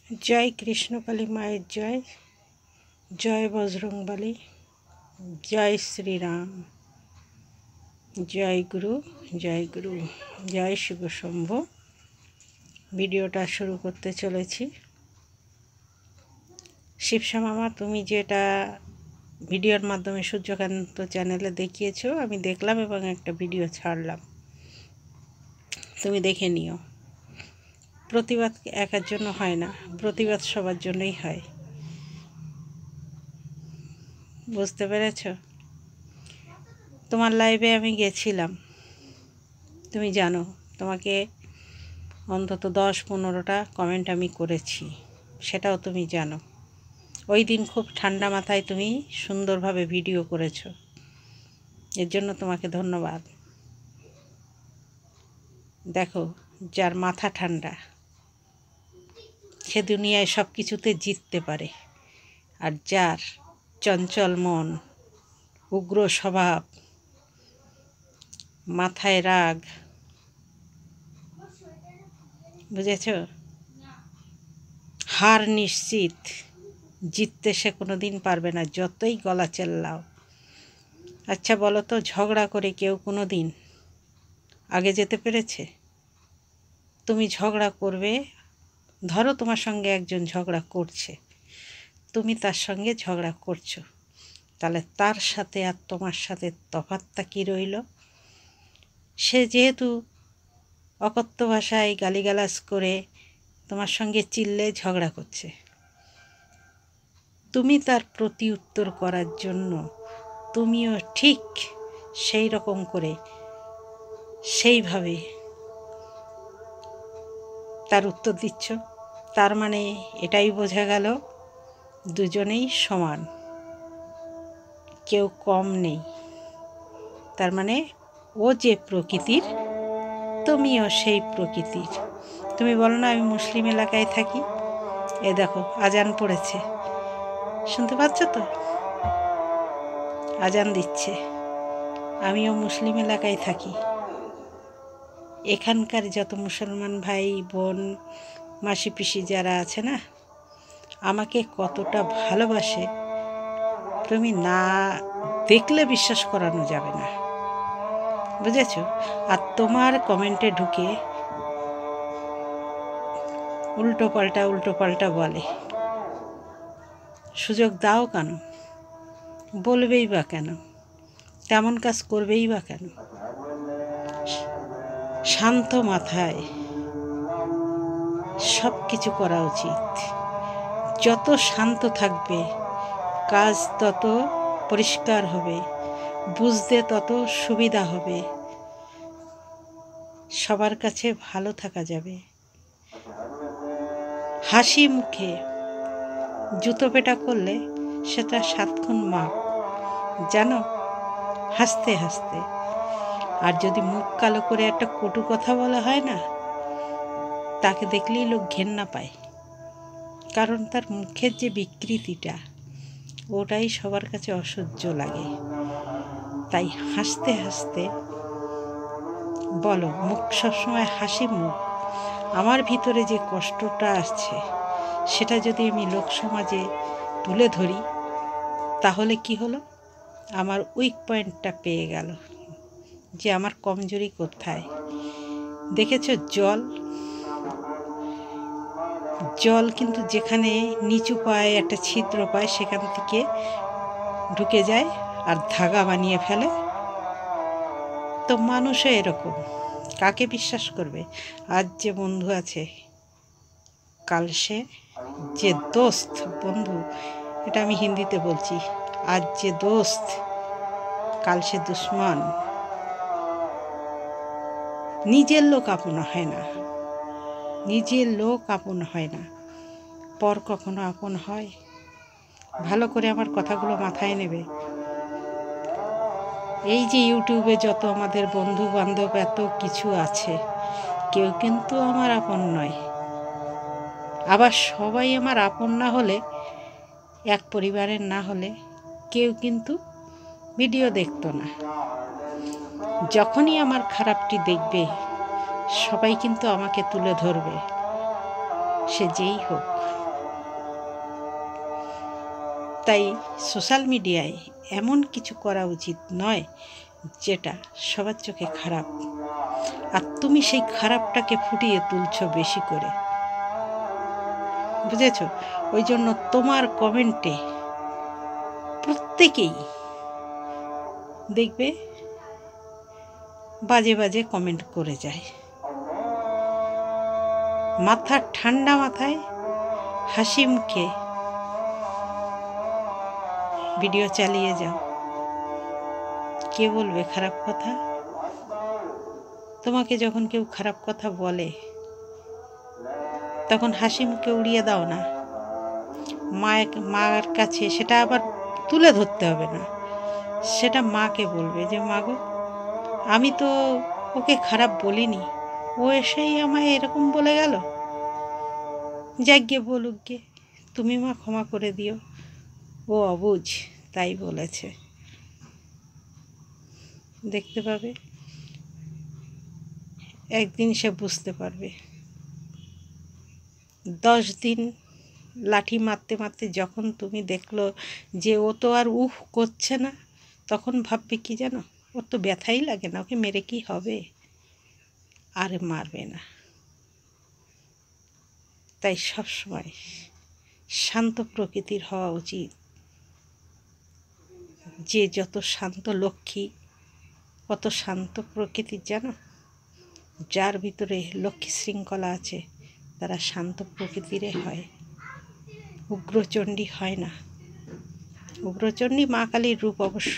जय कृष्णकाली माয়ের जय जय बजरंगबली जय श्री राम जय गुरु जय शिव शंभु। ভিডিওটা শুরু করতে চলেছি। শিবশা মামা, তুমি যেটা ভিডিওর মাধ্যমে সূর্যকান্ত চ্যানেলে দেখিয়েছো আমি দেখলাম এবং একটা ভিডিও ছাড়লাম, তুমি দেখে নিও। প্রতিবাদ একার জন্য হয় না, প্রতিবাদ সবার জন্যই হয়, বুঝতে পেরেছ? তোমার লাইভে আমি গেছিলাম, তুমি জানো, তোমাকে অন্তত 10-15টা কমেন্ট আমি করেছি, সেটাও তুমি জানো। ওই দিন খুব ঠান্ডা মাথায় তুমি সুন্দরভাবে ভিডিও করেছো, এর জন্য তোমাকে ধন্যবাদ। দেখো, যার মাথা ঠান্ডা সে দুনিয়ায় সব কিছুতে জিততে পারে, আর যার চঞ্চল মন, উগ্র স্বভাব, মাথায় রাগ, বুঝেছ, হার নিশ্চিত, জিততে সে কোনো দিন পারবে না, যতই গলা চেল্লাও। আচ্ছা বলো তো, ঝগড়া করে কেউ কোনো দিন আগে যেতে পেরেছে? তুমি ঝগড়া করবে, ধরো তোমার সঙ্গে একজন ঝগড়া করছে, তুমি তার সঙ্গে ঝগড়া করছো, তাহলে তার সাথে আর তোমার সাথে তফাৎটা কী রইল? সে যেহেতু অকথ্য ভাষায় গালিগালাজ করে তোমার সঙ্গে চিল্লে ঝগড়া করছে, তুমি তার প্রতি উত্তর করার জন্য তুমিও ঠিক সেই রকম করে সেইভাবে তার উত্তর দিচ্ছ। তার মানে এটাই বোঝা গেল দুজনেই সমান, কেউ কম নেই। তার মানে ও যে প্রকৃতির, তুমিও সেই প্রকৃতির। তুমি বলো না আমি মুসলিম এলাকায় থাকি, এ দেখো আজান পড়েছে, শুনতে পাচ্ছ তো? আজান দিচ্ছে। আমিও মুসলিম এলাকায় থাকি। এখানকার যত মুসলমান ভাই বোন, মাসি পিসি যারা আছে না, আমাকে কতটা ভালোবাসে তুমি না দেখলে বিশ্বাস করানো যাবে না, বুঝেছ? আর তোমার কমেন্টে ঢুকে উল্টো পাল্টা বলে, সুযোগ দাও কেন? বলবেই বা কেন? তেমন কাজ করবেই বা কেন? শান্ত মাথায় সব কিছু করা উচিত। যত শান্ত থাকবে কাজ তত পরিষ্কার হবে, বুঝতে তত সুবিধা হবে, সবার কাছে ভালো থাকা যাবে। হাসি মুখে জুতো পেটা করলে সেটা 7 গুণ মাপ, জানো, হাসতে হাসতে। আর যদি মুখ কালো করে একটা কটু কথা বলা হয় না, তাকে দেখলেই লোক ঘেন্না পায়, কারণ তার মুখের যে বিকৃতিটা, ওটাই সবার কাছে অসহ্য লাগে। তাই হাসতে হাসতে বলো, মুখ সবসময় হাসি মুখ। আমার ভিতরে যে কষ্টটা আছে সেটা যদি আমি লোক সমাজে তুলে ধরি, তাহলে কি হলো? আমার উইক পয়েন্টটা পেয়ে গেল, যে আমার কমজোরি কোথায়। দেখেছো, জল কিন্তু যেখানে নিচু পায়, একটা ছিদ্র পায়, সেখান থেকে ঢুকে যায় আর ধাগা বানিয়ে ফেলে। তো মানুষও এরকম, কাকে বিশ্বাস করবে? আজ যে বন্ধু আছে, কাল সে যে দোস্ত, বন্ধু এটা আমি হিন্দিতে বলছি, আজ যে দোস্ত কাল সে দুশ্মন। নিজের লোক আপন হয় না, নিজের লোক আপন হয় না, পর কখনো আপন হয়? ভালো করে আমার কথাগুলো মাথায় নেবে। এই যে ইউটিউবে যত আমাদের বন্ধু বান্ধব এত কিছু আছে, কেউ কিন্তু আমার আপন নয়। আবার সবাই আমার আপন না হলে, এক পরিবারের না হলে, কেউ কিন্তু ভিডিও দেখতো না। যখনই আমার খারাপটি দেখবে, সবাই কিন্তু আমাকে তুলে ধরবে। সে যেই হোক। তাই সোশ্যাল মিডিয়ায় এমন কিছু করা উচিত নয় যেটা সবার চোখে খারাপ, আর তুমি সেই খারাপটাকে ফুটিয়ে তুলছো বেশি করে, বুঝেছ? ওই জন্য তোমার কমেন্টে প্রত্যেকেই দেখবে বাজে বাজে কমেন্ট করে যায়। ঠান্ডা মাথায় হাসি মুখে ভিডিও চালিয়ে যাও। কে বলবে খারাপ কথা? তোমাকে যখন কেউ খারাপ কথা বলে তখন হাসি মুখে উড়িয়ে দাও না। মার কাছে সেটা আবার তুলে ধরতে হবে না, সেটা মাকে বলবে যে মা গো, আমি তো ওকে খারাপ বলিনি, ও এসেই আমায় এরকম বলে গেল। যাক গিয়ে বলুক গে, তুমি মা ক্ষমা করে দিও, ও অবুঝ তাই বলেছে। দেখতে পাবে একদিন সে বুঝতে পারবে। 10 দিন লাঠি মারতে মারতে যখন তুমি দেখলো যে ও তো আর করছে না, তখন ভাববে কি জানো, ওর তো ব্যথাই লাগে না, ওকে মেরে কি হবে, আর মারবে না। তাই সবসময় শান্ত প্রকৃতির হওয়া উচিত। যে যত শান্ত লক্ষ্মী, কত শান্ত প্রকৃতির জানো? যার ভিতরে লক্ষ্মী শৃঙ্খলা আছে তারা শান্ত প্রকৃতিরে হয়, উগ্রচণ্ডী হয় না। উগ্রচণ্ডী মা কালীর রূপ অবশ্য,